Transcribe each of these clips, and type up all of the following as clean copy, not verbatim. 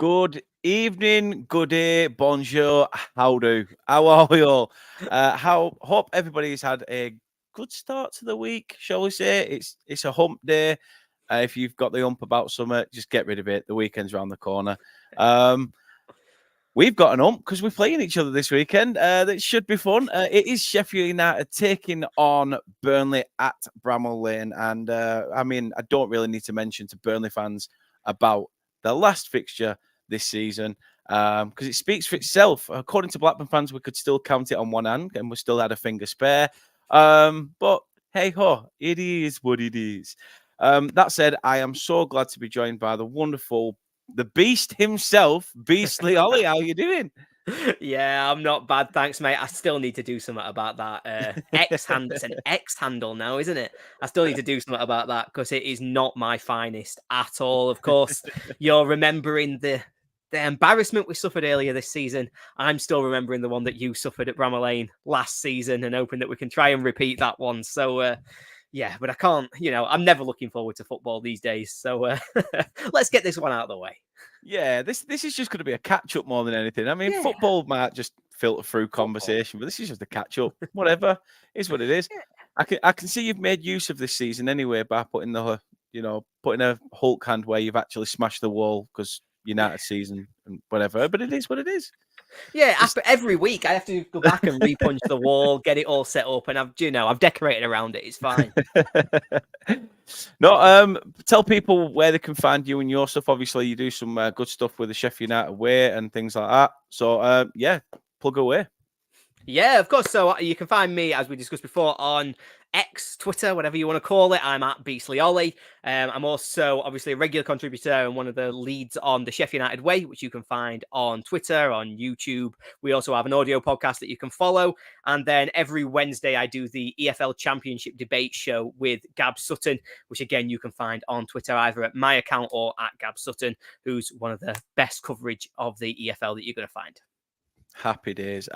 Good evening, good day, bonjour, howdy. How are we all? Hope everybody's had a good start to the week, shall we say? It's a hump day. If you've got the hump about summer, just get rid of it. The weekend's around the corner. We've got an hump because we're playing each other this weekend. That should be fun. It is Sheffield United taking on Burnley at Bramall Lane. And I don't really need to mention to Burnley fans about the last fixture this season because it speaks for itself. According to Blackburn fans, we could still count it on one hand and we still had a finger spare. But hey ho, it is what it is. That said, I am so glad to be joined by the beast himself, Beastly Ollie. How you doing? Yeah, I'm not bad, thanks, mate. I still need to do something about that X handle. It's an X handle now, isn't it? I still need to do something about that because it is not my finest at all. Of course, you're remembering the embarrassment we suffered earlier this season. I'm still remembering the one that you suffered at Bramall Lane last season and hoping that we can try and repeat that one. So, yeah, but I can't, I'm never looking forward to football these days. So let's get this one out of the way. Yeah, this is just going to be a catch-up more than anything. I mean, football might just filter through conversation, but this is just a catch-up. Whatever, is what it is. I can see you've made use of this season anyway by putting a Hulk hand where you've actually smashed the wall because United season and whatever. But it is what it is. Yeah, after every week I have to go back and repunch the wall, get it all set up, and I've decorated around it. It's fine. No, tell people where they can find you and your stuff. Obviously, you do some good stuff with the Sheffield United way and things like that. So, yeah, plug away. Yeah, of course. So you can find me, as we discussed before, on X, Twitter, whatever you want to call it. I'm at Beastly Ollie. I'm also obviously a regular contributor and one of the leads on the Sheffield United Way, which you can find on Twitter, on YouTube. We also have an audio podcast that you can follow. And then every Wednesday, I do the EFL Championship debate show with Gab Sutton, which again, you can find on Twitter, either at my account or at Gab Sutton, who's one of the best coverage of the EFL that you're going to find. Happy days.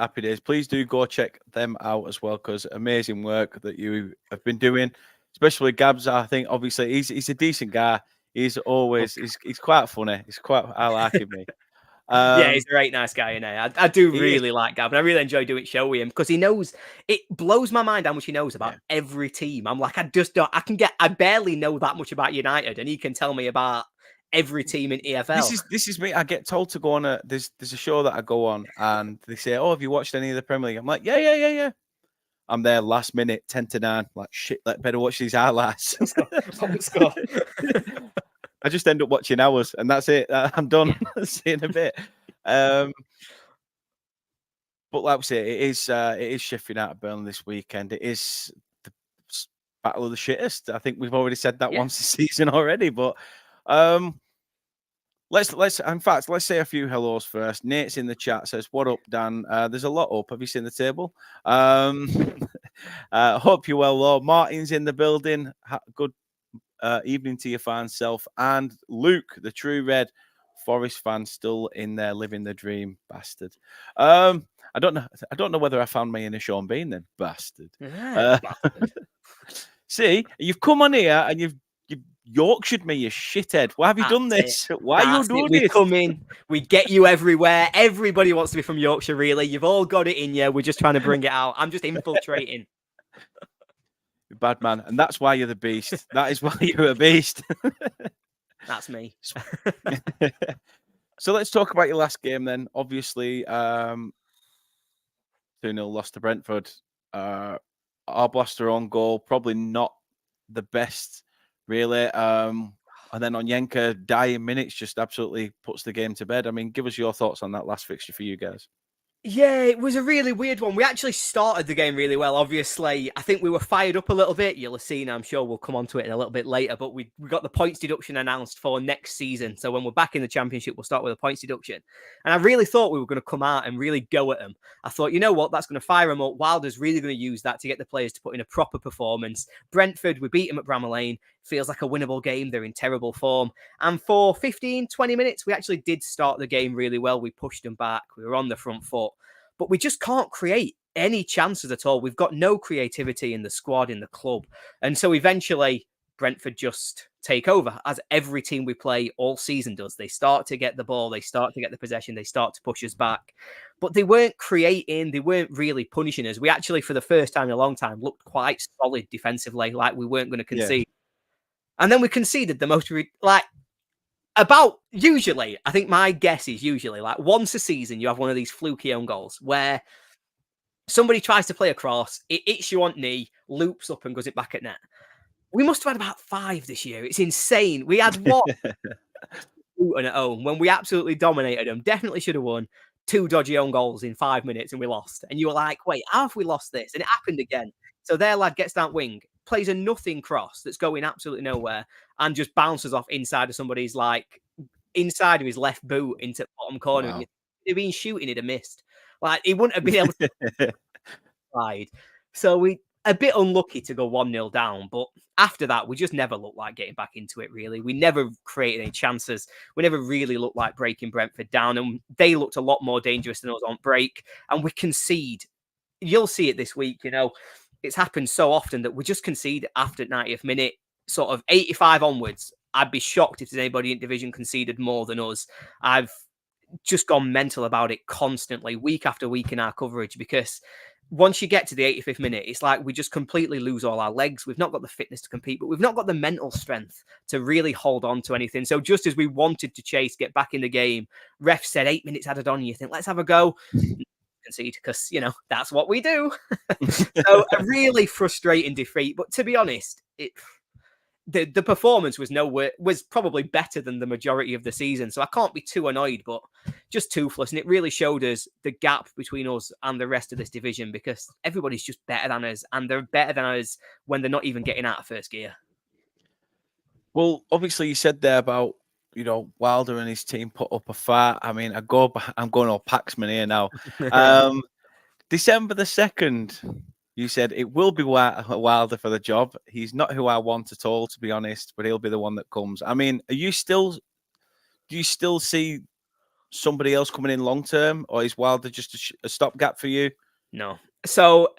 Please do go check them out as well, because amazing work that you have been doing, especially Gabs. I think obviously he's a decent guy. He's always he's quite funny. I like him. Yeah, he's a very nice guy, I do really like Gab, and I really enjoy doing show with him because he knows. It blows my mind how much he knows about every team. I'm like, I barely know that much about United, and he can tell me about every team in EFL. This is me. I get told to go on there's a show that I go on and they say, "Oh, have you watched any of the Premier League?" I'm like, yeah. I'm there last minute, 10-9. Like, shit, better watch these highlights. Let's go. I just end up watching hours and that's it. I'm done. See you in a bit. But like we say, it is Sheffield United Burnley this weekend. It is the battle of the shittest. I think we've already said that once this season already, but let's say a few hellos first. Nate's in the chat, says, "What up, Dan?" There's a lot up. Have you seen the table? Hope you're well, Lord. Martin's in the building. Good evening to your fine self. And Luke, the true red Forest fan, still in there living the dream, bastard. I don't know whether I found my inner Sean Bean then, bastard. Bastard. See, you've come on here and you've Yorkshired me, you shithead. Why have you done this? Why are you doing this? We come in, we get you everywhere. Everybody wants to be from Yorkshire, really. You've all got it in you. We're just trying to bring it out. I'm just infiltrating. Bad man. And that's why you're the beast. That is why you're a beast. That's me. So let's talk about your last game then. Obviously, 2-0 loss to Brentford. Arblaster on goal. Probably not the best, really. And then Onyenka, dying minutes, just absolutely puts the game to bed. I mean, give us your thoughts on that last fixture for you guys. Yeah, it was a really weird one. We actually started the game really well. Obviously, I think we were fired up a little bit. You'll have seen, I'm sure we'll come on to it in a little bit later, but we got the points deduction announced for next season. So when we're back in the Championship, we'll start with a points deduction. And I really thought we were going to come out and really go at them. I thought, you know what, that's going to fire them up. Wilder's really going to use that to get the players to put in a proper performance. Brentford, we beat them at Bramall Lane. Feels like a winnable game. They're in terrible form. And for 15, 20 minutes, we actually did start the game really well. We pushed them back. We were on the front foot. But we just can't create any chances at all. We've got no creativity in the squad, in the club. And so eventually, Brentford just take over, as every team we play all season does. They start to get the ball, they start to get the possession, they start to push us back. But they weren't creating, they weren't really punishing us. We actually, for the first time in a long time, looked quite solid defensively, like we weren't going to concede. And then we conceded the most, about usually, I think my guess is usually like once a season, you have one of these fluky own goals where somebody tries to play a cross, it hits you on knee, loops up and goes it back at net. We must have had about 5 this year. It's insane. We had what? At home when we absolutely dominated them. Definitely should have won. 2 dodgy own goals in 5 minutes and we lost. And you were like, wait, how have we lost this? And it happened again. So their lad gets that wing, plays a nothing cross that's going absolutely nowhere and just bounces off inside of somebody's inside of his left boot into the bottom corner. Wow. If he'd been shooting, he'd have missed. Like he wouldn't have been able to slide. So we a bit unlucky to go 1-0 down, but after that, we just never looked like getting back into it, really. We never created any chances. We never really looked like breaking Brentford down, and they looked a lot more dangerous than us on break, and we concede. You'll see it this week, It's happened so often that we just concede after 90th minute, sort of 85 onwards. I'd be shocked if there's anybody in division conceded more than us. I've just gone mental about it constantly, week after week in our coverage, because once you get to the 85th minute, it's like we just completely lose all our legs. We've not got the fitness to compete, but we've not got the mental strength to really hold on to anything. So just as we wanted to chase, get back in the game, ref said 8 minutes added on. You think, let's have a go. Concede, because, that's what we do. So a really frustrating defeat. But to be honest, the performance was probably better than the majority of the season. So I can't be too annoyed, but just toothless. And it really showed us the gap between us and the rest of this division, because everybody's just better than us, and they're better than us when they're not even getting out of first gear. Well, obviously you said there about, Wilder and his team put up a fight. I mean, I'm going all Paxman here now. December the 2nd, you said it will be Wilder for the job. He's not who I want at all, to be honest, but he'll be the one that comes. I mean, do you still see somebody else coming in long term, or is Wilder just a stopgap for you? No. So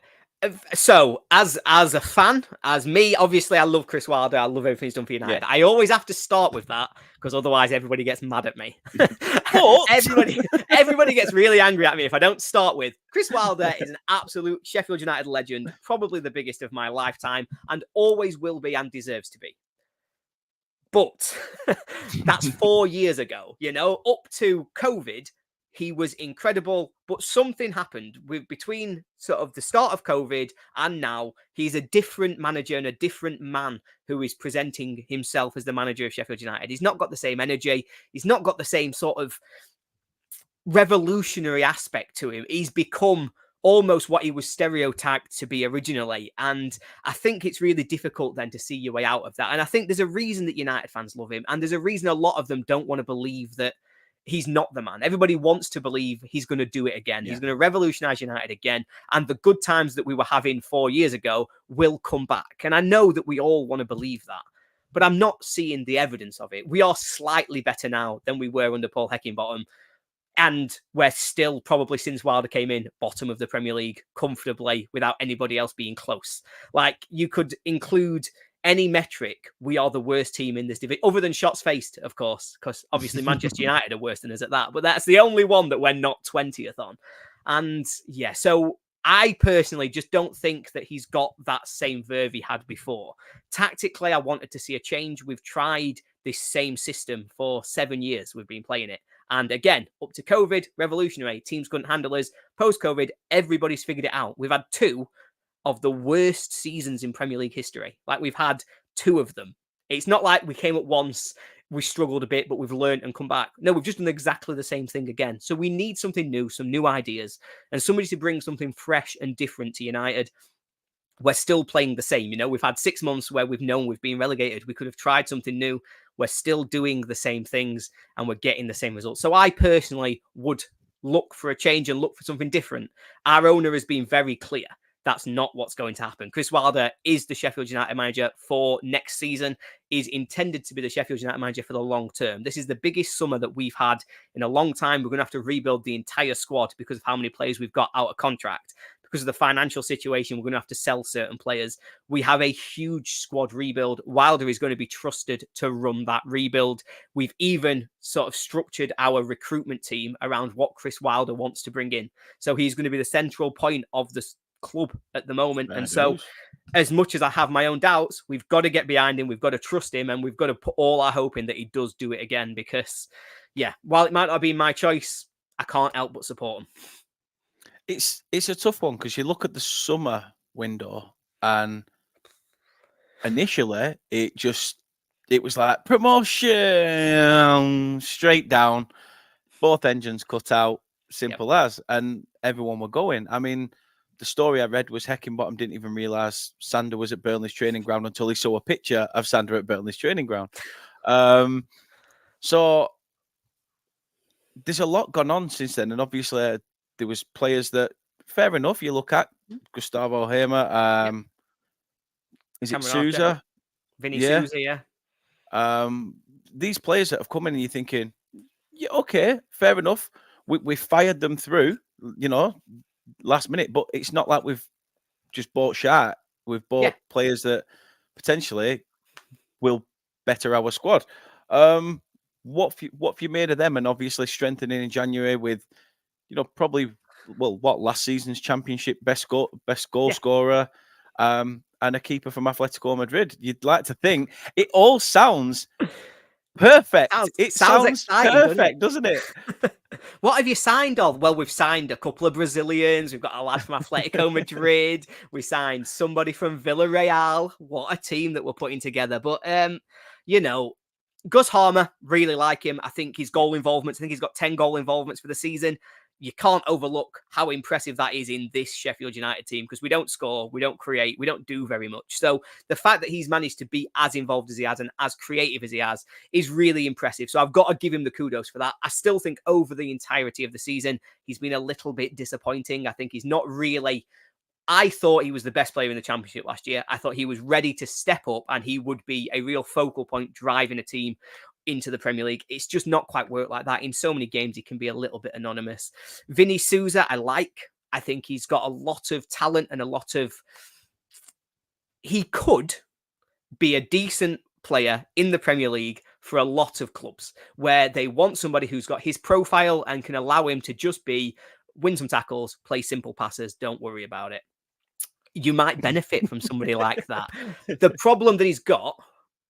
as a fan, as me, obviously I love Chris Wilder. I love everything he's done for United. Yeah. I always have to start with that, because otherwise everybody gets mad at me. everybody gets really angry at me if I don't start with Chris Wilder is an absolute Sheffield United legend, probably the biggest of my lifetime, and always will be and deserves to be. But that's 4 years ago, up to COVID. He was incredible, but something happened between sort of the start of COVID and now. He's a different manager and a different man who is presenting himself as the manager of Sheffield United. He's not got the same energy. He's not got the same sort of revolutionary aspect to him. He's become almost what he was stereotyped to be originally. And I think it's really difficult then to see your way out of that. And I think there's a reason that United fans love him. And there's a reason a lot of them don't want to believe that he's not the man. Everybody wants to believe he's going to do it again. Yeah. He's going to revolutionize United again. And the good times that we were having 4 years ago will come back. And I know that we all want to believe that, but I'm not seeing the evidence of it. We are slightly better now than we were under Paul Heckingbottom. And we're still, probably since Wilder came in, bottom of the Premier League comfortably without anybody else being close. Like, you could include any metric, we are the worst team in this division, other than shots faced, of course, because obviously Manchester United are worse than us at that. But that's the only one that we're not 20th on. And yeah, so I personally just don't think that he's got that same verve he had before. Tactically, I wanted to see a change. We've tried this same system for 7 years. We've been playing it. And again, up to COVID, revolutionary. Teams couldn't handle us. Post-COVID, everybody's figured it out. We've had 2 of the worst seasons in Premier League history. Like, we've had 2 of them. It's not like we came up once, we struggled a bit, but we've learned and come back. No, we've just done exactly the same thing again. So we need something new, some new ideas, and somebody to bring something fresh and different to United. We're still playing the same. We've had 6 months where we've known we've been relegated. We could have tried something new. We're still doing the same things and we're getting the same results. So I personally would look for a change and look for something different. Our owner has been very clear. That's not what's going to happen. Chris Wilder is the Sheffield United manager for next season, is intended to be the Sheffield United manager for the long term. This is the biggest summer that we've had in a long time. We're going to have to rebuild the entire squad because of how many players we've got out of contract, because of the financial situation, we're going to have to sell certain players. We have a huge squad rebuild. Wilder is going to be trusted to run that rebuild. We've even sort of structured our recruitment team around what Chris Wilder wants to bring in. So he's going to be the central point of the club at the moment. Fair and so dues. as much as I have my own doubts, we've got to get behind him. We've got to trust him, and we've got to put all our hope in that he does do it again. Because, yeah, while it might not be my choice, I can't help but support him. It's a tough one because you look at the summer window, and initially it was like promotion straight down, both engines cut out, simple as, and everyone were going. I mean, the story I read was Heckingbottom didn't even realise Sander was at Burnley's training ground until he saw a picture of Sander at Burnley's training ground. So there's a lot gone on since then, and obviously there was players that, fair enough, you look at Gustavo Hamer, is it Sousa? Vinny Sousa, yeah. These players that have come in and you're thinking, yeah, okay, fair enough. We fired them through, last minute, but it's not like we've just bought shot. We've bought players that potentially will better our squad. What have you made of them? And obviously strengthening in January with, probably last season's championship best goal scorer, and a keeper from Atletico Madrid. You'd like to think it all sounds perfect. It sounds exciting, perfect, doesn't it? What have you signed of? Well, we've signed a couple of Brazilians. We've got a lad from Atletico Madrid. We signed somebody from Villarreal. What a team that we're putting together. But, Gus Harmer, really like him. I think his goal involvements, I think he's got 10 goal involvements for the season. You can't overlook how impressive that is in this Sheffield United team because we don't score, we don't create, we don't do very much. So the fact that he's managed to be as involved as he has and as creative as he has is really impressive. So I've got to give him the kudos for that. I still think over the entirety of the season, he's been a little bit disappointing. I think he's not really... I thought he was the best player in the Championship last year. I thought he was ready to step up and he would be a real focal point driving a team into the Premier League. It's just not quite worked like that. In so many games, he can be a little bit anonymous. Vinny Sousa, I like. I think he's got a lot of talent and a lot of... He could be a decent player in the Premier League for a lot of clubs where they want somebody who's got his profile and can allow him to just win some tackles, play simple passes, don't worry about it. You might benefit from somebody like that. The problem that he's got,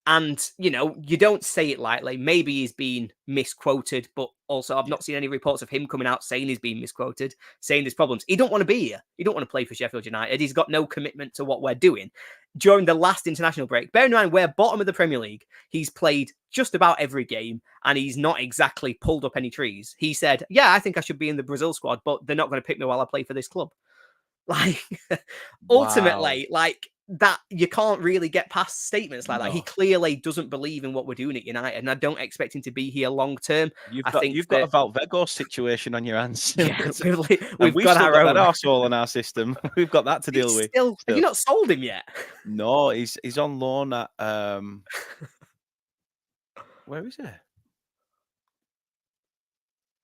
and, you don't say it lightly, maybe he's been misquoted, but also I've not seen any reports of him coming out saying he's been misquoted, saying there's problems. He don't want to be here. He don't want to play for Sheffield United. He's got no commitment to what we're doing. During the last international break, bear in mind, we're bottom of the Premier League. He's played just about every game, and he's not exactly pulled up any trees. He said, yeah, I think I should be in the Brazil squad, but they're not going to pick me while I play for this club. Ultimately, that you can't really get past statements like that. He clearly doesn't believe in what we're doing at United, and I don't expect him to be here long term. You've got a Valvego situation on your hands. Yeah, we've got our own arsehole in our system. We've got that to deal with. Have you not sold him yet? No, he's on loan at where is he?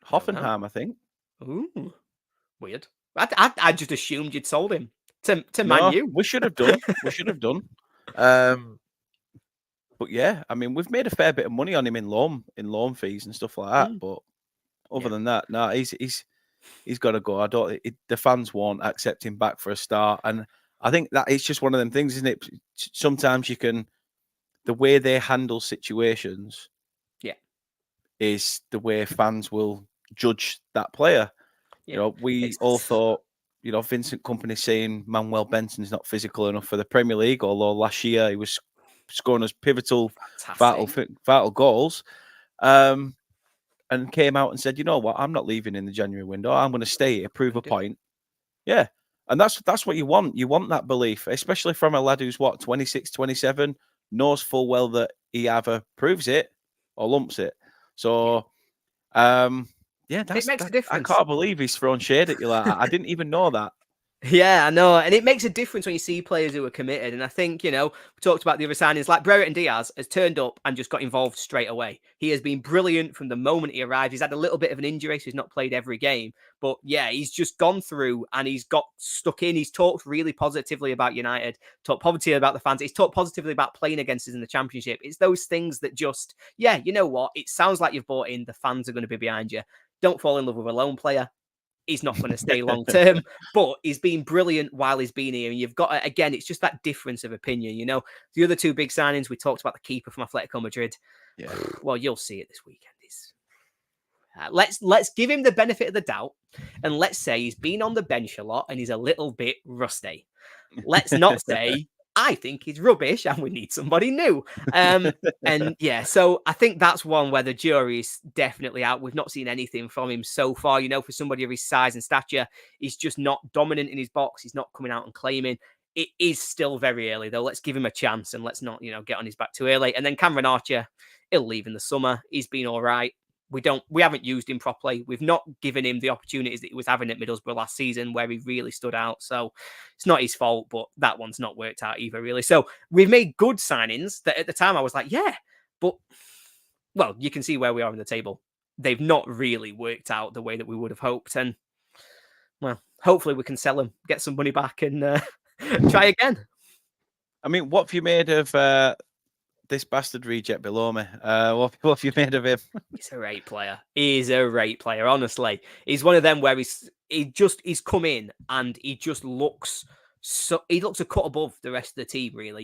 Hoffenheim, I think. Ooh, weird. I just assumed you'd sold him to Man U. We should have done. But yeah, I mean, we've made a fair bit of money on him in loan fees and stuff like that. But other than that, no, he's got to go. The fans won't accept him back for a start, and I think that it's just one of them things, isn't it? Sometimes the way they handle situations, is the way fans will judge that player. We all thought, Vincent Kompany saying Manuel Benson's not physical enough for the Premier League, although last year he was scoring us pivotal, vital goals, and came out and said, you know what, I'm not leaving in the January window. I'm going to stay here, prove a point. Yeah, and that's what you want. You want that belief, especially from a lad who's 26, 27, knows full well that he either proves it or lumps it. So, it makes a difference. I can't believe he's thrown shade at you like that. I didn't even know that. Yeah, I know. And it makes a difference when you see players who are committed. And I think, we talked about the other signings, like Brereton Diaz has turned up and just got involved straight away. He has been brilliant from the moment he arrived. He's had a little bit of an injury, so he's not played every game. But yeah, he's just gone through and he's got stuck in. He's talked really positively about United, talked positively about the fans. He's talked positively about playing against us in the Championship. It's those things that just, yeah, you know what? It sounds like you've bought in. The fans are going to be behind you. Don't fall in love with a lone player. He's not going to stay long term, but he's been brilliant while he's been here. And you've got, again, it's just that difference of opinion. The other two big signings, we talked about the keeper from Atletico Madrid. Yeah. Well, you'll see it this weekend. Let's give him the benefit of the doubt. And let's say he's been on the bench a lot and he's a little bit rusty. Let's not say, I think he's rubbish and we need somebody new. And yeah, so I think that's one where the jury's definitely out. We've not seen anything from him so far. For somebody of his size and stature, he's just not dominant in his box. He's not coming out and claiming. It is still very early, though. Let's give him a chance and let's not, get on his back too early. And then Cameron Archer, he'll leave in the summer. He's been all right. We haven't used him properly. We've not given him the opportunities that he was having at Middlesbrough last season where he really stood out. So it's not his fault, but that one's not worked out either, really. So we've made good signings that at the time I was like, yeah, but well, you can see where we are in the table. They've not really worked out the way that we would have hoped. And well, hopefully we can sell them, get some money back and try again. I mean, what have you made of this bastard reject below me? What have you made of him? He's a great player. He's a great player, honestly. He's one of them where he's come in and he just looks a cut above the rest of the team, really.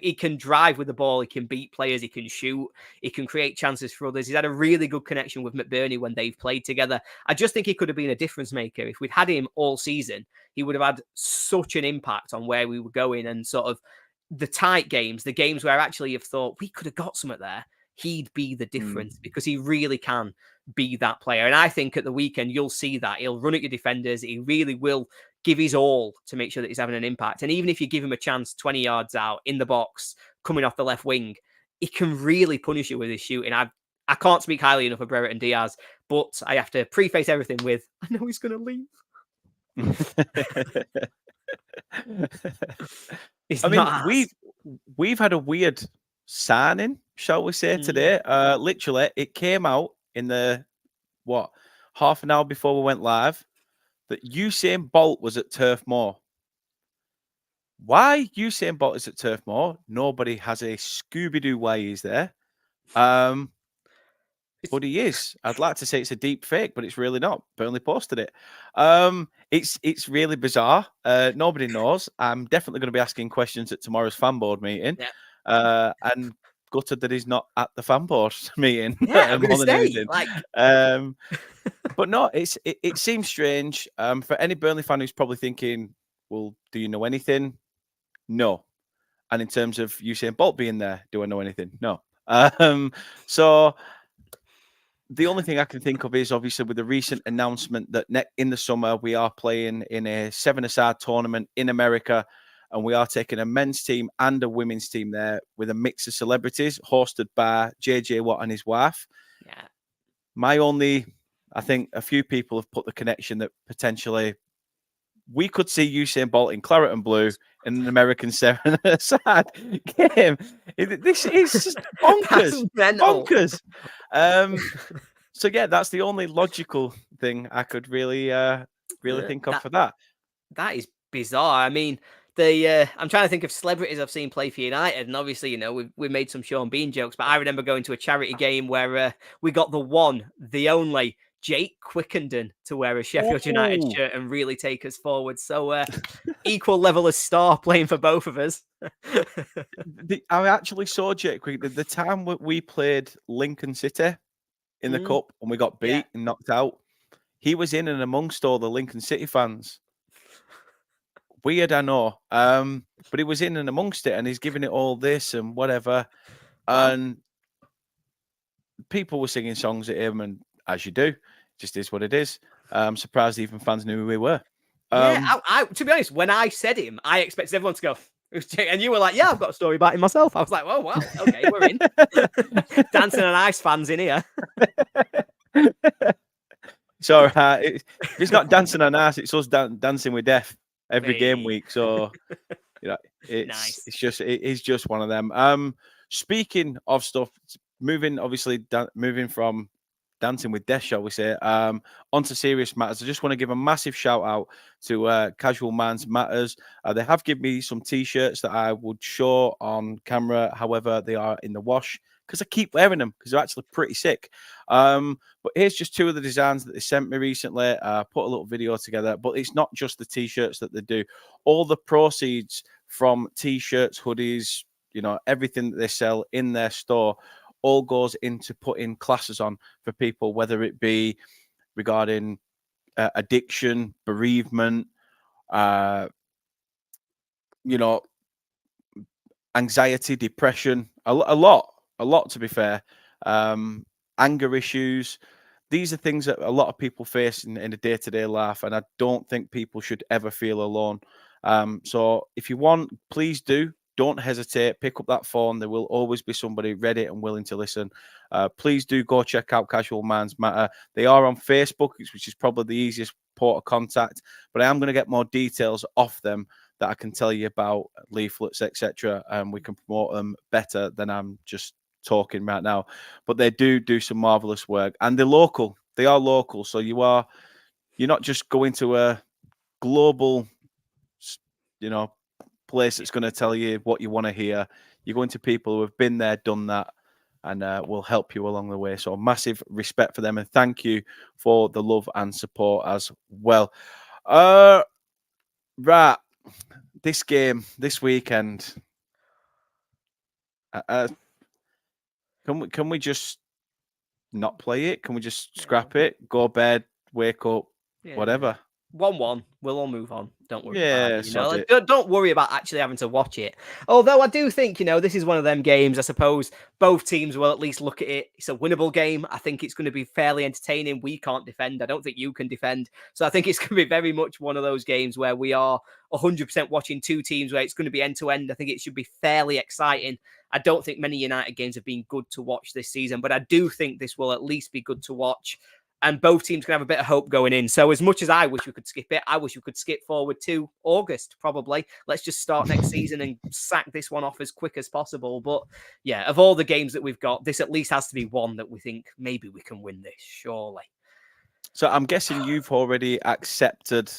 He can drive with the ball, he can beat players, he can shoot, he can create chances for others. He's had a really good connection with McBurney when they've played together. I just think he could have been a difference maker. If we'd had him all season, he would have had such an impact on where we were going and sort of the tight games, the games where actually you've thought we could have got something there. He'd be the difference because he really can be that player. And I think at the weekend, you'll see that. He'll run at your defenders. He really will give his all to make sure that he's having an impact. And even if you give him a chance 20 yards out in the box, coming off the left wing, he can really punish you with his shooting. I can't speak highly enough of Brereton Diaz, but I have to preface everything with, I know he's going to leave. I mean, we've had a weird signing, shall we say, today. Literally, it came out in the half an hour before we went live that Usain Bolt was at Turf Moor. Why Usain Bolt is at Turf Moor? Nobody has a Scooby-Doo why he's there. But he is. I'd like to say it's a deep fake, but it's really not. Burnley posted it. It's really bizarre. Nobody knows. I'm definitely going to be asking questions at tomorrow's fan board meeting. Yeah. And gutted that he's not at the fan board meeting. Yeah, I'm going to say, but no, it seems strange. For any Burnley fan who's probably thinking, well, do you know anything? No. And in terms of Usain Bolt being there, do I know anything? No. So the only thing I can think of is obviously with the recent announcement that in the summer we are playing in a 7-a-side tournament in America, and we are taking a men's team and a women's team there with a mix of celebrities hosted by JJ Watt and his wife. Yeah. I think a few people have put the connection that potentially we could see Usain Bolt in claret and blue in an American 7-a-side game. This is just bonkers. Bonkers. So yeah, that's the only logical thing I could really think of for that. That is bizarre. I mean, I'm trying to think of celebrities I've seen play for United, and obviously, we've made some Sean Bean jokes, but I remember going to a charity game where we got the one, the only Jake Quickenden to wear a Sheffield United shirt and really take us forward. So equal level of star playing for both of us. I actually saw Jake Quickenden the time we played Lincoln City in the cup and we got beat and knocked out. He was in and amongst all the Lincoln City fans. Weird, I know. But he was in and amongst it and he's giving it all this and whatever. Wow. And people were singing songs at him, and as you do, just is what it is. I'm surprised even fans knew who we were. I to be honest, when I said him, I expected everyone to go, and you were like, yeah, I've got a story about him myself. I was like, oh, wow, okay, we're in. Dancing on Ice fans in here. So it's not dancing on ice, it's us dancing with death. every game Hey. week. So Nice. it is just one of them. Speaking of stuff, moving from dancing with death, shall we say, onto serious matters. I just want to give a massive shout out to Casual Minds Matters. They have given me some t-shirts that I would show on camera. However, they are in the wash because I keep wearing them because they're actually pretty sick. But here's just two of the designs that they sent me recently. Put a little video together, but it's not just the t-shirts that they do. All the proceeds from t-shirts, hoodies, everything that they sell in their store all goes into putting classes on for people, whether it be regarding addiction, bereavement, anxiety, depression, a lot to be fair, anger issues. These are things that a lot of people face in a day-to-day life, and I don't think people should ever feel alone. So if you want, please do. Don't hesitate. Pick up that phone. There will always be somebody ready and willing to listen. Please do go check out Casual Minds Matter. They are on Facebook, which is probably the easiest port of contact. But I am going to get more details off them that I can tell you about, leaflets, etc. And we can promote them better than I'm just talking right now. But they do some marvelous work, and they're local. They are local, so you're not just going to a global, place that's going to tell you what you want to hear. You're going to people who have been there, done that, and will help you along the way. So massive respect for them, and thank you for the love and support as well. Right, this game this weekend. Can we just not play it? Can we just scrap it? Go bed, wake up, whatever. 1-1. We'll all move on. Don't worry about Yeah, it. Don't worry about actually having to watch it. Although I do think, this is one of them games, I suppose both teams will at least look at it. It's a winnable game. I think it's going to be fairly entertaining. We can't defend. I don't think you can defend. So I think it's going to be very much one of those games where we are 100% watching two teams where it's going to be end to end. I think it should be fairly exciting. I don't think many United games have been good to watch this season, but I do think this will at least be good to watch. And both teams can have a bit of hope going in. So as much as I wish we could skip it, I wish we could skip forward to August, probably. Let's just start next season and sack this one off as quick as possible. But yeah, of all the games that we've got, this at least has to be one that we think maybe we can win this, surely. So I'm guessing you've already accepted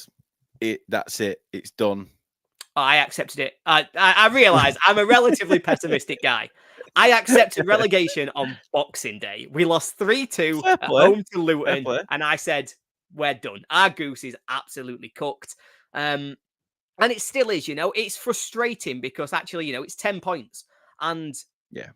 it. That's it. It's done. I accepted it. I realise I'm a relatively pessimistic guy. I accepted relegation on Boxing Day. We lost 3-2 at home to Luton, and I said, we're done. Our goose is absolutely cooked. And it still is, It's frustrating because actually, it's 10 points. And yeah,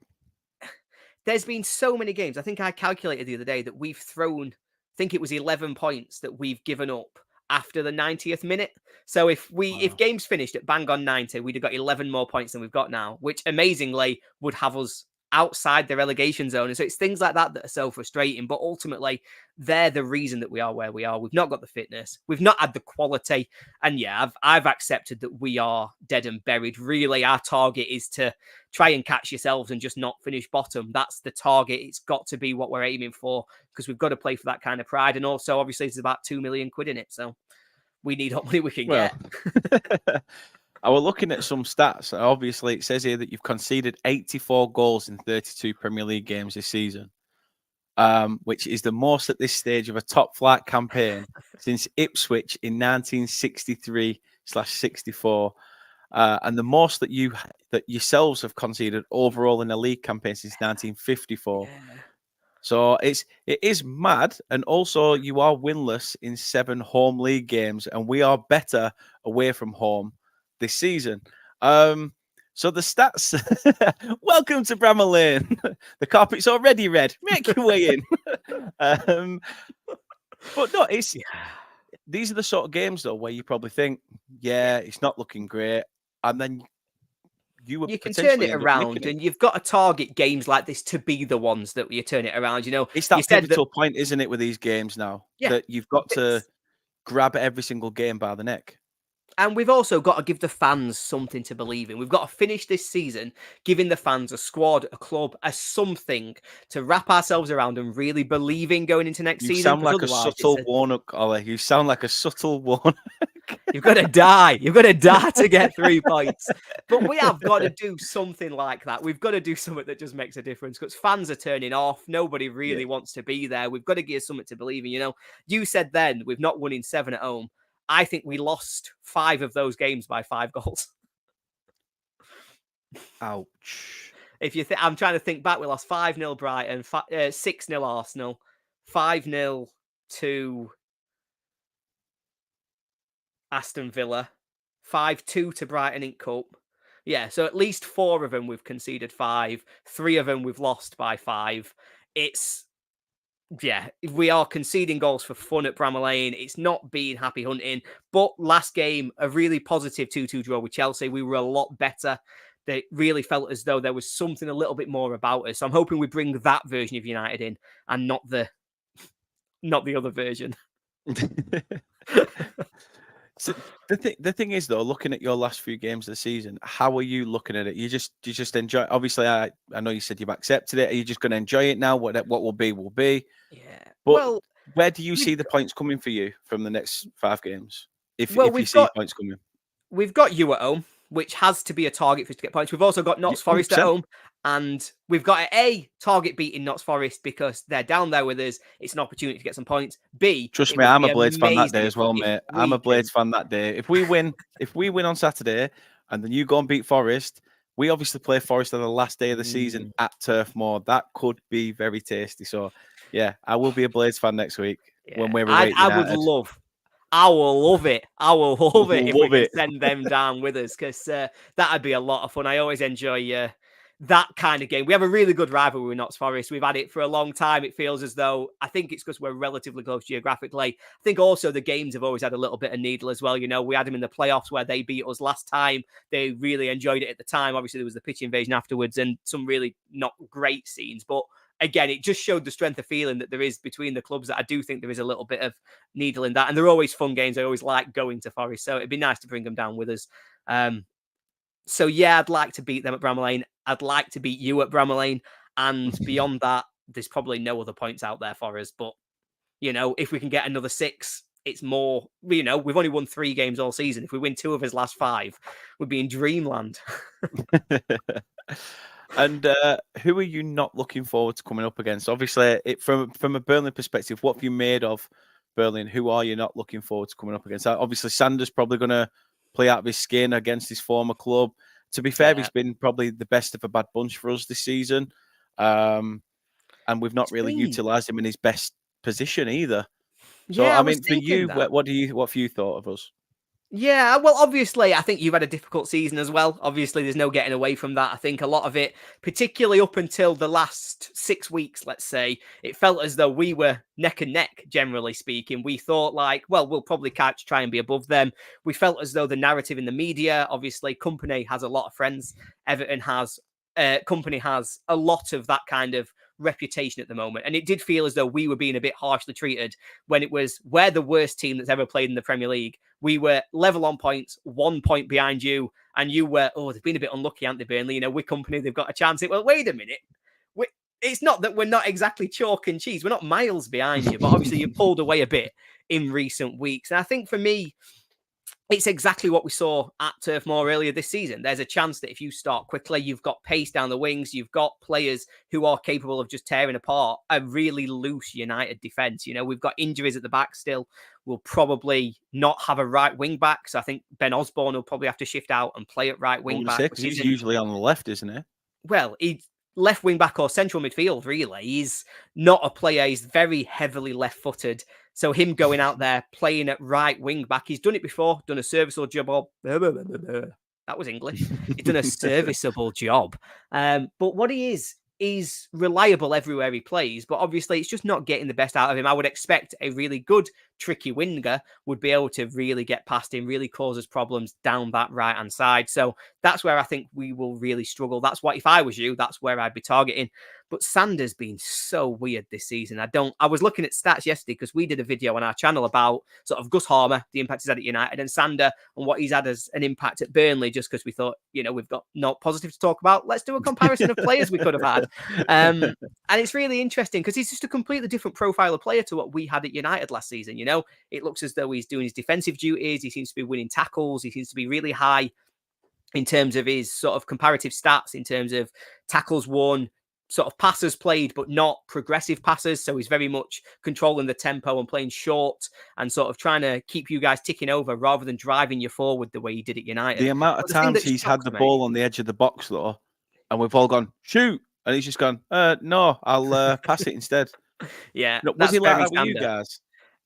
there's been so many games. I think I calculated the other day that we've thrown, I think it was 11 points that we've given up after the 90th minute. So if games finished at bang on 90, we'd have got 11 more points than we've got now, which amazingly would have us outside the relegation zone. And so it's things like that that are so frustrating, but ultimately they're the reason that we are where we are. We've not got the fitness. We've not had the quality. And yeah, I've accepted that we are dead and buried. Really, our target is to try and catch yourselves and just not finish bottom. That's the target. It's got to be what we're aiming for because we've got to play for that kind of pride. And also, obviously, there's about 2 million quid in it. So we need all money we can get. I was looking at some stats. Obviously, it says here that you've conceded 84 goals in 32 Premier League games this season, which is the most at this stage of a top-flight campaign since Ipswich in 1963/64, and the most that yourselves have conceded overall in a league campaign since 1954. Yeah. So it is mad, and also you are winless in 7 home league games, and we are better away from home this season. So the stats. Welcome to Bramall Lane. The carpet's already red. Make your way in. But no, these are the sort of games though where you probably think, yeah, it's not looking great, and then you can turn it around, and you've got to target games like this to be the ones that you turn it around. It's that pivotal point, isn't it, with these games now? Yeah, that you've got to grab every single game by the neck. And we've also got to give the fans something to believe in. We've got to finish this season giving the fans a squad, a club, a something to wrap ourselves around and really believe in going into next season. You sound like a subtle Warnock, Ollie. You sound like a subtle Warnock. You've got to die. You've got to die to get 3 points. But we have got to do something like that. We've got to do something that just makes a difference because fans are turning off. Nobody really wants to be there. We've got to give something to believe in. You know, you said then we've not won in 7 at home. I think we lost 5 of those games by 5 goals. Ouch. If you think, I'm trying to think back, we lost 5-0 Brighton, 6-0 Arsenal, 5-0 to Aston Villa, 5-2 to Brighton in Cup. Yeah, so at least 4 of them we've conceded 5, 3 of them we've lost by 5. We are conceding goals for fun at Bramall Lane. It's not being happy hunting. But last game, a really positive 2-2 draw with Chelsea. We were a lot better. They really felt as though there was something a little bit more about us. So I'm hoping we bring that version of United in and not the other version. So the thing is though, looking at your last few games of the season, how are you looking at it? You just enjoy. Obviously, I know you said you've accepted it. Are you just going to enjoy it now? What will be will be. Yeah. But where do you see the points coming for you from the next 5 games? If you see points coming, we've got you at home, which has to be a target for us to get points. We've also got Notts Forest 100%. At home, and we've got a target beating Notts Forest because they're down there with us. It's an opportunity to get some points. B, trust me, I'm a Blades fan that day as well, mate. I'm a Blades fan that day. If we win on Saturday, and then you go and beat Forest, we obviously play Forest on the last day of the season at Turf Moor. That could be very tasty. So, yeah, I will be a Blades fan next week when we're away. I will love it. I will love it if we can send them down with us because that'd be a lot of fun. I always enjoy that kind of game. We have a really good rivalry with Notts Forest. We've had it for a long time. It feels as though, I think it's because we're relatively close geographically. I think also the games have always had a little bit of needle as well. You know, we had them in the playoffs where they beat us last time. They really enjoyed it at the time. Obviously, there was the pitch invasion afterwards and some really not great scenes, but again, it just showed the strength of feeling that there is between the clubs that I do think there is a little bit of needle in that. And they're always fun games. I always like going to Forest. So it'd be nice to bring them down with us. So yeah, I'd like to beat them at Bramall Lane. I'd like to beat you at Bramall Lane. And beyond that, there's probably no other points out there for us. But, you know, if we can get another 6, it's more, you know, we've only won 3 games all season. If we win 2 of his last 5, we'd be in dreamland. And who are you not looking forward to coming up against? Obviously, from a Burnley perspective, what have you made of Burnley and who are you not looking forward to coming up against? Obviously, Sanders probably going to play out of his skin against his former club. To be fair, he's been probably the best of a bad bunch for us this season. And we've not really utilised him in his best position either. So, I mean, for you, what have you thought of us? Yeah, well, obviously, I think you've had a difficult season as well. Obviously, there's no getting away from that. I think a lot of it, particularly up until the last 6 weeks, let's say, it felt as though we were neck and neck, generally speaking. We thought like, well, we'll probably try and be above them. We felt as though the narrative in the media, obviously, Company has a lot of friends. Everton has, Company has a lot of that kind of reputation at the moment. And it did feel as though we were being a bit harshly treated when it was, we're the worst team that's ever played in the Premier League. We were level on points, 1 point behind you, and you were, they've been a bit unlucky, aren't they, Burnley? You know, we're Company, they've got a chance. Well, wait a minute. It's not that we're not exactly chalk and cheese. We're not miles behind you, but obviously you pulled away a bit in recent weeks. And I think for me, it's exactly what we saw at Turf Moor earlier this season. There's a chance that if you start quickly, you've got pace down the wings, you've got players who are capable of just tearing apart a really loose United defence. You know, we've got injuries at the back still. We'll probably not have a right wing back. So I think Ben Osborne will probably have to shift out and play at right wing back. Because he's usually on the left, isn't he? Well, he's left wing back or central midfield, really. He's not a player. He's very heavily left-footed. So him going out there playing at right wing back, he's done it before, done a serviceable job. That was English. He's done a serviceable job. But what he is, he's reliable everywhere he plays. But obviously, it's just not getting the best out of him. I would expect a really good, tricky winger would be able to really get past him, really cause us problems down that right-hand side. So that's where I think we will really struggle. That's what, if I was you, that's where I'd be targeting. But Sanders been so weird this season. I was looking at stats yesterday because we did a video on our channel about sort of Gus Harmer, the impact he's had at United, and Sander and what he's had as an impact at Burnley, just because we thought, you know, we've got not positive to talk about. Let's do a comparison of players we could have had. And it's really interesting because he's just a completely different profile of player to what we had at United last season. You It looks as though he's doing his defensive duties. He seems to be winning tackles. He seems to be really high in terms of his sort of comparative stats, in terms of tackles won, sort of passes played, but not progressive passes. So he's very much controlling the tempo and playing short and sort of trying to keep you guys ticking over rather than driving you forward the way he did at United. The amount of times he's had the ball on the edge of the box, though, and we've all gone, shoot, and he's just gone, no, I'll pass it instead. Yeah. Was he like that with you guys?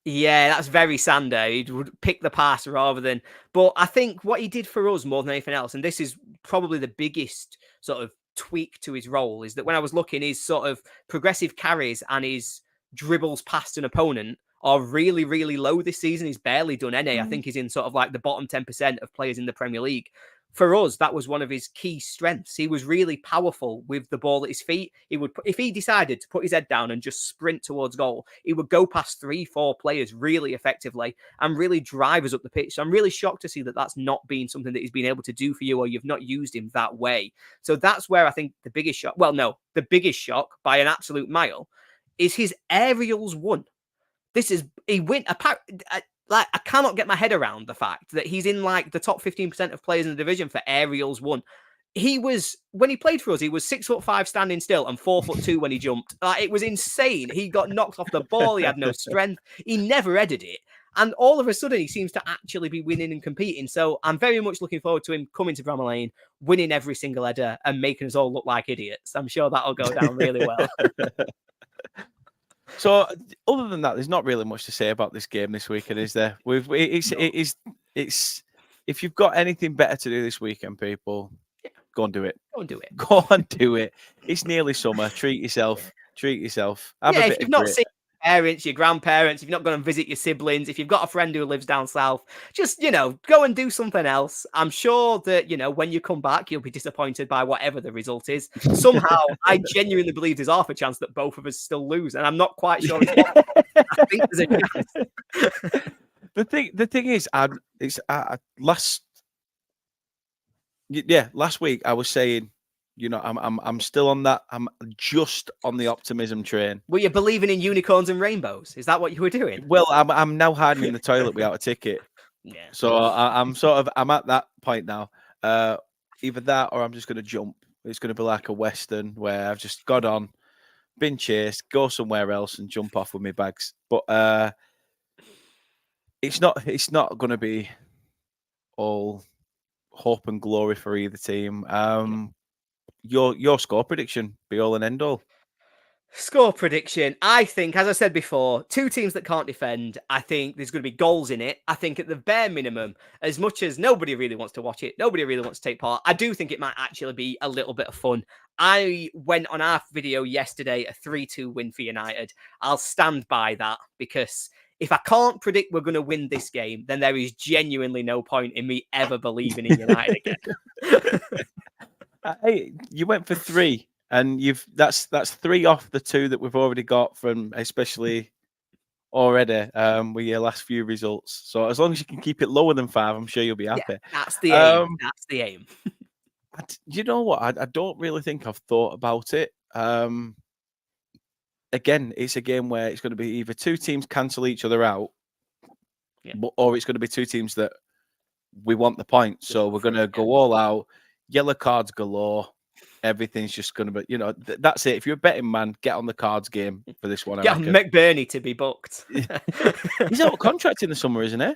Yeah, that's very Sander. He would pick the pass rather than... But I think what he did for us more than anything else, and this is probably the biggest sort of tweak to his role, is that when I was looking, his sort of progressive carries and his dribbles past an opponent are really, really low this season. He's barely done any. I think he's in sort of like the bottom 10% of players in the Premier League. For us, that was one of his key strengths. He was really powerful with the ball at his feet. He would, if he decided to put his head down and just sprint towards goal, he would go past 3-4 players really effectively and really drive us up the pitch. So I'm really shocked to see that that's not been something that he's been able to do for you, or you've not used him that way. So that's where I think the biggest shock, well, no, the biggest shock by an absolute mile is his aerials won. He went like, I cannot get my head around the fact that he's in like the top 15% of players in the division for aerials won. When he played for us, he was 6'5" standing still and 4'2" when he jumped. Like, it was insane. He got knocked off the ball. He had no strength. He never headed it. And all of a sudden, he seems to actually be winning and competing. So I'm very much looking forward to him coming to Bramall Lane, winning every single header and making us all look like idiots. I'm sure that'll go down really well. So, other than that, there's not really much to say about this game this weekend, is there? It's if you've got anything better to do this weekend, people, go and do it. Go and do it. Go and do it. It's nearly summer. Treat yourself. Treat yourself. Have a bit if you've of not grit. seen your parents, your grandparents, if you've not gone and visit your siblings, if you've got a friend who lives down south, just, go and do something else. I'm sure that, when you come back, you'll be disappointed by whatever the result is. Somehow, I genuinely believe there's half a chance that both of us still lose, and I'm not quite sure it's what. I think there's a chance. The thing is, last week I was saying, I'm still on that. I'm just on the optimism train. Were you believing in unicorns and rainbows? Is that what you were doing? Well, I'm now hiding in the toilet without a ticket. Yeah. So I'm at that point now. Either that or I'm just going to jump. It's going to be like a Western where I've just got on, been chased, go somewhere else and jump off with my bags. But it's not going to be all hope and glory for either team. Your score prediction, be all and end all. Score prediction. I think, as I said before, two teams that can't defend. I think there's going to be goals in it. I think at the bare minimum, as much as nobody really wants to watch it, nobody really wants to take part, I do think it might actually be a little bit of fun. I went on our video yesterday, a 3-2 win for United. I'll stand by that, because if I can't predict we're going to win this game, then there is genuinely no point in me ever believing in United again. Hey, you went for 3, and that's 3 off the 2 that we've already got from, especially already with your last few results. So as long as you can keep it lower than 5, I'm sure you'll be happy. Yeah, that's the aim. That's the aim. You know what? I don't really think I've thought about it. Again, it's a game where it's going to be either 2 teams cancel each other out, or it's going to be 2 teams that we want the points. So we're going to go all out. Yellow cards galore. Everything's just going to be, that's it. If you're a betting man, get on the cards game for this one. Get on McBurney to be booked. He's out of contract in the summer, isn't he?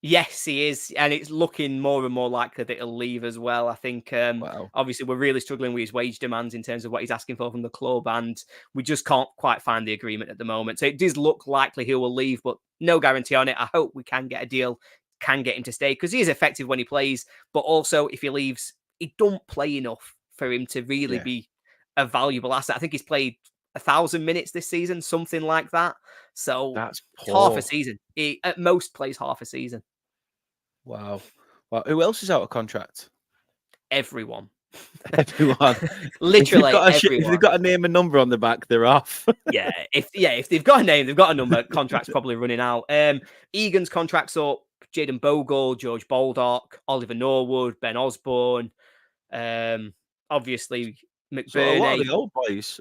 Yes, he is. And it's looking more and more likely that he'll leave as well. I think, obviously, we're really struggling with his wage demands in terms of what he's asking for from the club. And we just can't quite find the agreement at the moment. So it does look likely he will leave, but no guarantee on it. I hope we can get a deal, can get him to stay, because he is effective when he plays. But also, if he leaves, he don't play enough for him to really be a valuable asset. I think he's played 1,000 minutes this season, something like that. So that's half a season. He at most plays half a season. Wow. Who else is out of contract? Everyone. Everyone. Literally everyone. If they've got a name and number on the back, they're off. If they've got a name, they've got a number, contract's probably running out. Egan's contract's up. Jayden Bogle, George Baldock, Oliver Norwood, Ben Osborne. Obviously, So a lot of McBurney. the old boys,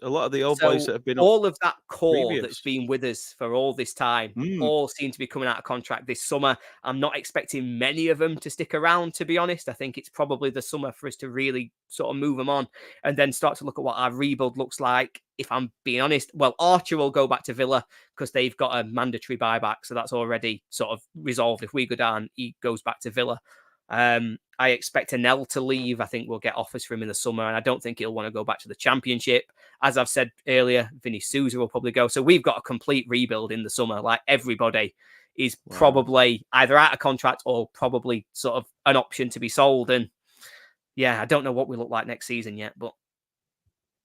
So that have been up all of that core that's previous. been with us for all this time, all seem to be coming out of contract this summer. I'm not expecting many of them to stick around, to be honest. I think it's probably the summer for us to really sort of move them on and then start to look at what our rebuild looks like. If I'm being honest, well, Archer will go back to Villa because they've got a mandatory buyback. So that's already sort of resolved. If we go down, he goes back to Villa. I expect Anel to leave. I think we'll get offers for him in the summer, and I don't think he'll want to go back to the Championship. As I've said earlier, Vinny Souza will probably go. So we've got a complete rebuild in the summer. Like everybody is probably either out of contract or probably sort of an option to be sold. And yeah, I don't know what we look like next season yet, but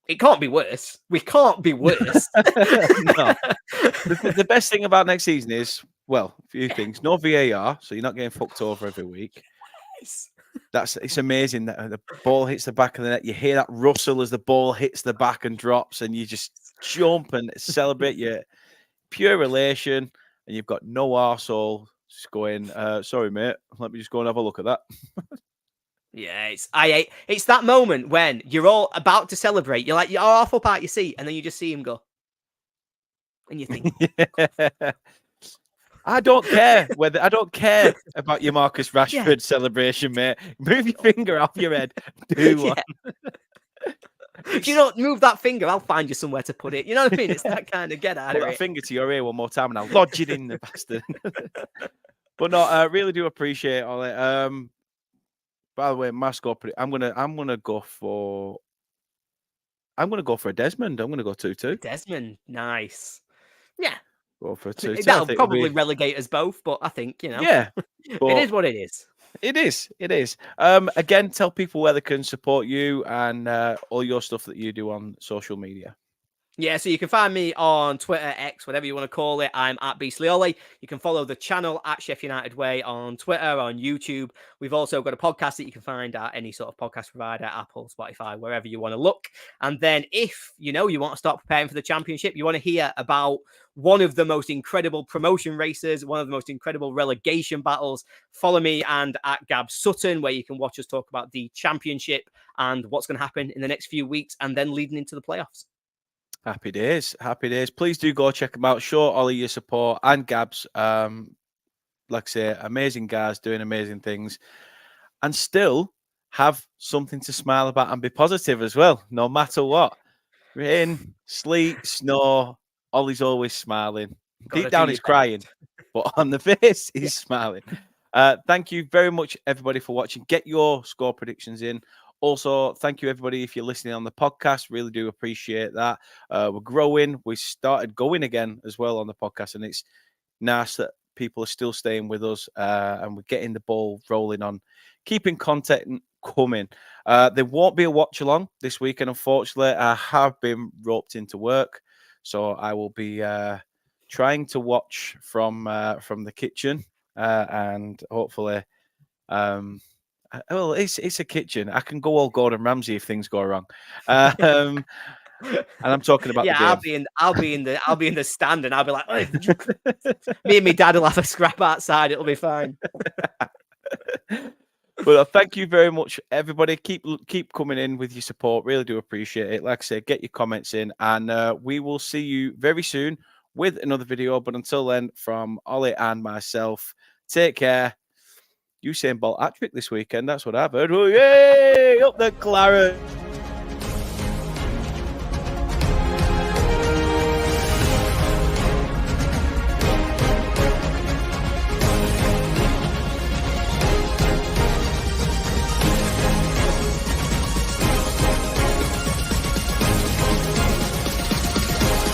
it can't be worse. We can't be worse. No. The best thing about next season is, well, a few things. No VAR, so you're not getting fucked over every week. It's amazing that the ball hits the back of the net. You hear that rustle as the ball hits the back and drops, and you just jump and celebrate your pure elation. And you've got no arsehole just going, sorry, mate, let me just go and have a look at that. Yeah, it's that moment when you're all about to celebrate. You're like, you're half up out your seat, and then you just see him go. And you think, I don't care about your Marcus Rashford celebration, mate. Move your finger off your head. Do one. If you don't move that finger, I'll find you somewhere to put it. You know what I mean? It's that kind of get out of it. Put that finger to your ear one more time and I'll lodge it in the bastard. But no, I really do appreciate all it. By the way, my score, I'm gonna go for a Desmond. I'm gonna go 2-2. Desmond, nice. Yeah. Go for a 2-2. That'll probably relegate us both, but I think, yeah, it is what it is. It is. Again, tell people where they can support you and all your stuff that you do on social media. Yeah, so you can find me on Twitter, X, whatever you want to call it. I'm at Beastly Ollie. You can follow the channel at Sheffield United Way on Twitter, on YouTube. We've also got a podcast that you can find at any sort of podcast provider, Apple, Spotify, wherever you want to look. And then if, you want to start preparing for the Championship, you want to hear about one of the most incredible promotion races, one of the most incredible relegation battles, follow me and at Gab Sutton, where you can watch us talk about the Championship and what's going to happen in the next few weeks and then leading into the playoffs. Happy days. Please do go check them out. Show Ollie your support and Gabs. Like I say, amazing guys doing amazing things and still have something to smile about and be positive as well, no matter what. Rain, sleet, snow, Ollie's always smiling. Deep down he's crying, but on the face he's smiling. Thank you very much, everybody, for watching. Get your score predictions in. Also, thank you, everybody, if you're listening on the podcast. Really do appreciate that. We're growing. We started going again as well on the podcast, and it's nice that people are still staying with us and we're getting the ball rolling on keeping content coming. There won't be a watch-along this weekend, unfortunately. I have been roped into work, so I will be trying to watch from the kitchen and hopefully... well, it's a kitchen. I can go all Gordon Ramsay if things go wrong. And I'm talking about the game. I'll be in the stand and I'll be like, oh, me and my dad will have a scrap outside. It'll be fine. Well, thank you very much, everybody. Keep coming in with your support. Really do appreciate it. Like I said, get your comments in, and we will see you very soon with another video. But until then, from Ollie and myself, take care. Usain Bolt hat-trick this weekend. That's what I've heard. Oh, yay! Up the Claret.